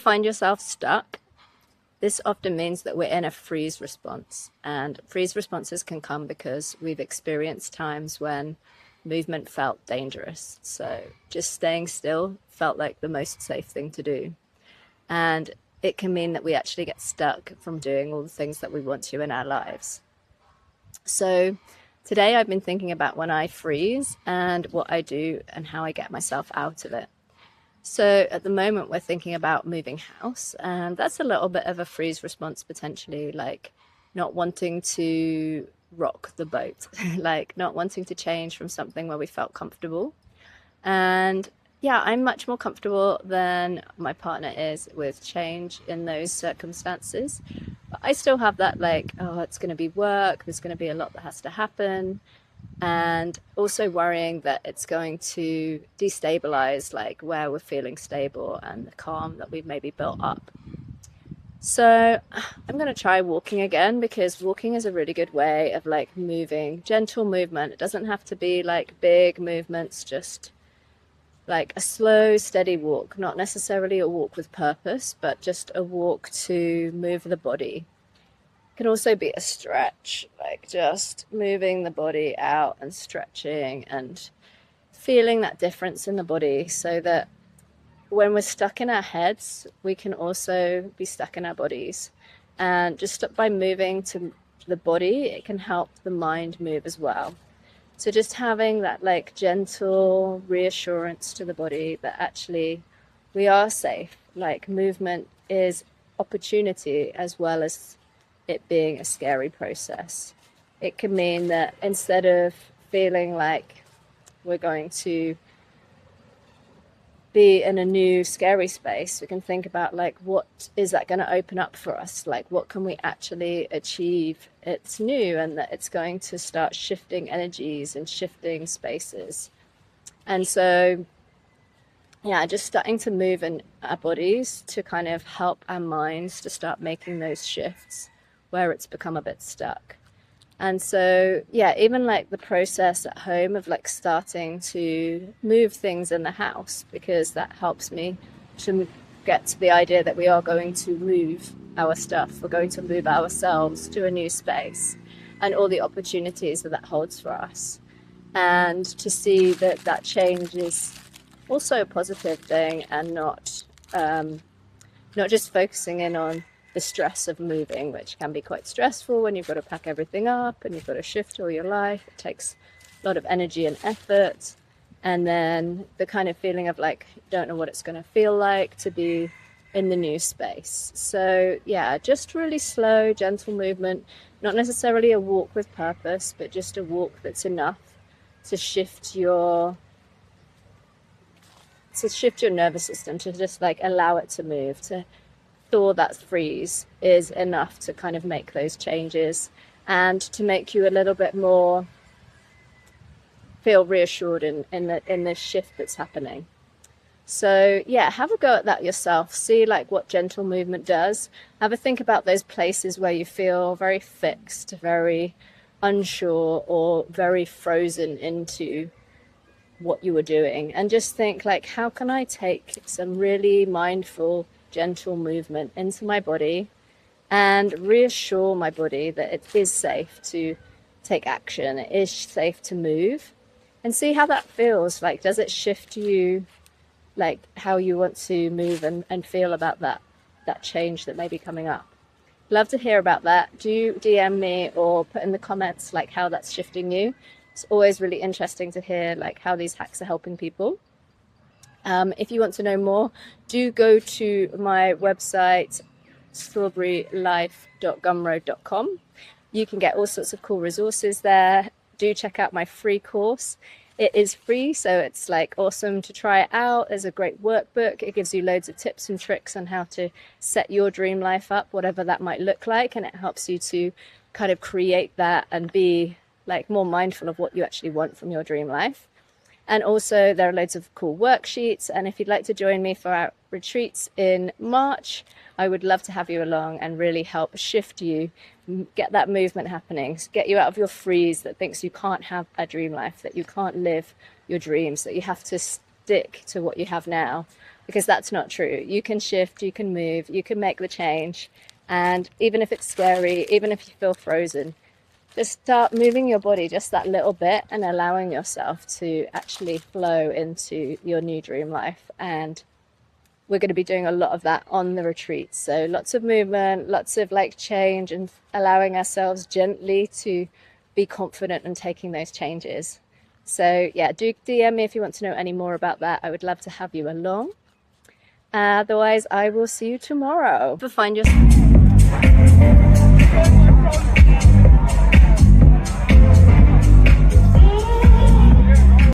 find yourself stuck, this often means that we're in a freeze response. And freeze responses can come because we've experienced times when movement felt dangerous. So just staying still felt like the most safe thing to do. And it can mean that we actually get stuck from doing all the things that we want to in our lives. So today I've been thinking about when I freeze and what I do and how I get myself out of it. So at the moment we're thinking about moving house, and that's a little bit of a freeze response potentially, like not wanting to rock the boat, like not wanting to change from something where we felt comfortable. And yeah, I'm much more comfortable than my partner is with change in those circumstances. But I still have that like, oh, it's going to be work, there's going to be a lot that has to happen. And also worrying that it's going to destabilize like where we're feeling stable and the calm that we've maybe built up. So I'm going to try walking again, because walking is a really good way of like moving, gentle movement. It doesn't have to be like big movements, just like a slow, steady walk, not necessarily a walk with purpose, but just a walk to move the body. Can also be a stretch, like just moving the body out and stretching and feeling that difference in the body, so that when we're stuck in our heads, we can also be stuck in our bodies. And just by moving to the body, it can help the mind move as well. So just having that like gentle reassurance to the body that actually we are safe, like movement is opportunity as well as it being a scary process. It can mean that instead of feeling like we're going to be in a new scary space, we can think about like, what is that going to open up for us? Like, what can we actually achieve? It's new, and that it's going to start shifting energies and shifting spaces. And so, yeah, just starting to move in our bodies to kind of help our minds to start making those shifts where it's become a bit stuck. And so, yeah, even like the process at home of like starting to move things in the house, because that helps me to get to the idea that we are going to move our stuff. We're going to move ourselves to a new space, and all the opportunities that holds for us. And to see that that change is also a positive thing, and not just focusing in on the stress of moving, which can be quite stressful when you've got to pack everything up and you've got to shift all your life. It takes a lot of energy and effort. And then the kind of feeling of like, don't know what it's going to feel like to be in the new space. So yeah, just really slow, gentle movement, not necessarily a walk with purpose, but just a walk that's enough to shift your nervous system, to just like allow it to move, to thaw that freeze is enough to kind of make those changes and to make you a little bit more feel reassured in the shift that's happening. So yeah, have a go at that yourself. See like what gentle movement does. Have a think about those places where you feel very fixed, very unsure, or very frozen into what you were doing, and just think like, how can I take some really mindful, gentle movement into my body and reassure my body that it is safe to take action, it is safe to move, and see how that feels. Like, does it shift you, like how you want to move and feel about that change that may be coming up? Love to hear about that. Do DM me or put in the comments like how that's shifting you. It's always really interesting to hear like how these hacks are helping people. If you want to know more, do go to my website, strawberrylife.gumroad.com. You can get all sorts of cool resources there. Do check out my free course. It is free, so it's like awesome to try it out. There's a great workbook. It gives you loads of tips and tricks on how to set your dream life up, whatever that might look like. And it helps you to kind of create that and be like more mindful of what you actually want from your dream life. And also there are loads of cool worksheets. And if you'd like to join me for our retreats in March, I would love to have you along and really help shift you, get that movement happening, get you out of your freeze that thinks you can't have a dream life, that you can't live your dreams, that you have to stick to what you have now. because that's not true. You can shift, you can move, you can make the change. And even if it's scary, even if you feel frozen, just start moving your body just that little bit and allowing yourself to actually flow into your new dream life. And we're going to be doing a lot of that on the retreat. So lots of movement, lots of like change, and allowing ourselves gently to be confident and taking those changes. So yeah, do DM me if you want to know any more about that. I would love to have you along. Otherwise, I will see you tomorrow. Find your